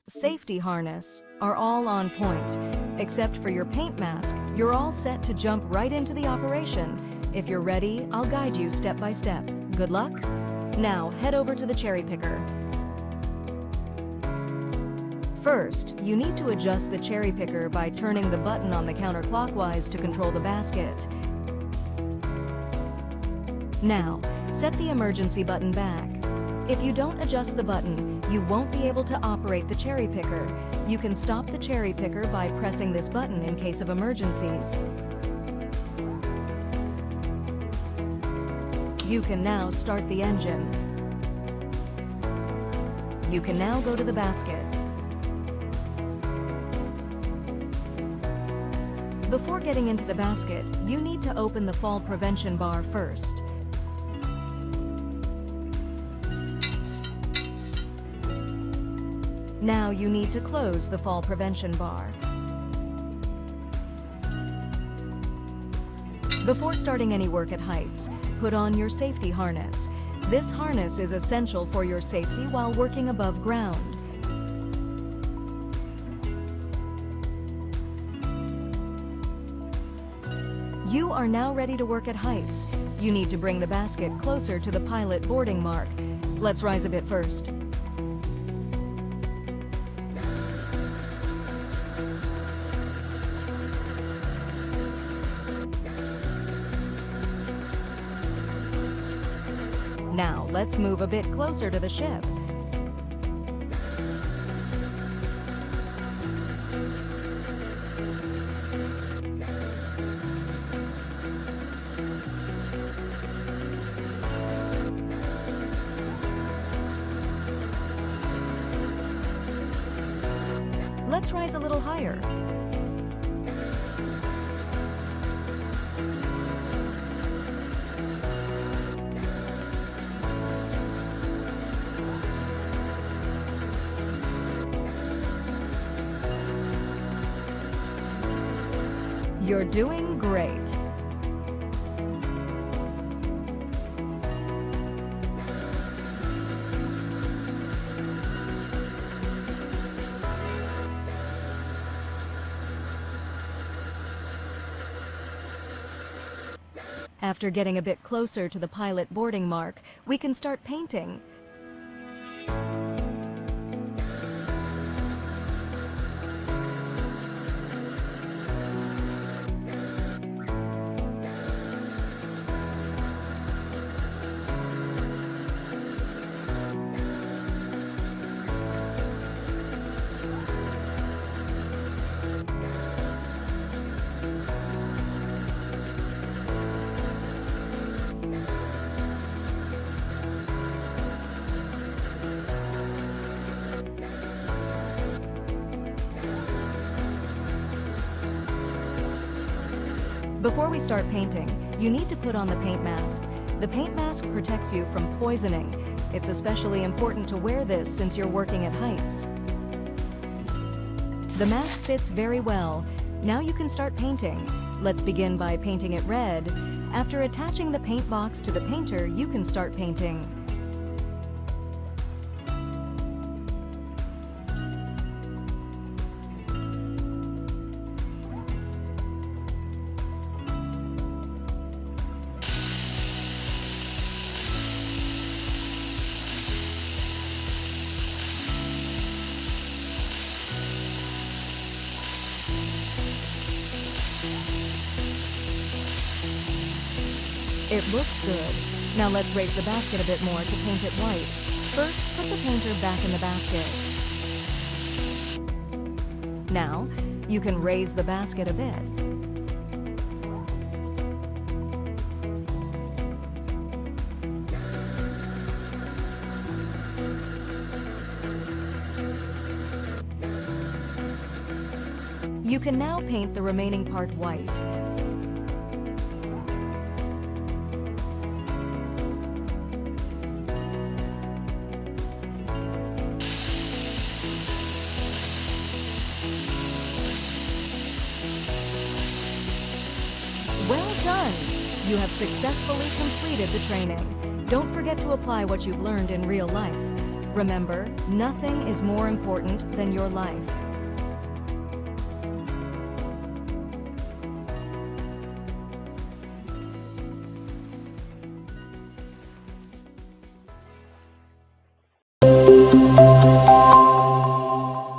safety harness are all on point. Except for your paint mask, you're all set to jump right into the operation. If you're ready, I'll guide you step by step. Good luck. Now, head over to the cherry picker. First, you need to adjust the cherry picker by turning the button on the counterclockwise to control the basket. Now, set the emergency button back. If you don't adjust the button, you won't be able to operate the cherry picker. You can stop the cherry picker by pressing this button in case of emergencies. You can now start the engine. You can now go to the basket. Before getting into the basket, you need to open the fall prevention bar first. Now you need to close the fall prevention bar. Before starting any work at heights, put on your safety harness. This harness is essential for your safety while working above ground. You are now ready to work at heights. You need to bring the basket closer to the pilot boarding mark. Let's rise a bit first. Now, let's move a bit closer to the ship. Let's rise a little higher. You're doing great. After getting a bit closer to the pilot boarding mark, we can start painting. Before we start painting, you need to put on the paint mask. The paint mask protects you from poisoning. It's especially important to wear this since you're working at heights. The mask fits very well. Now you can start painting. Let's begin by painting it red. After attaching the paint box to the painter, you can start painting. It looks good. Now let's raise the basket a bit more to paint it white. First, put the painter back in the basket. Now, you can raise the basket a bit. You can now paint the remaining part white. Well done! You have successfully completed the training. Don't forget to apply what you've learned in real life. Remember, nothing is more important than your life.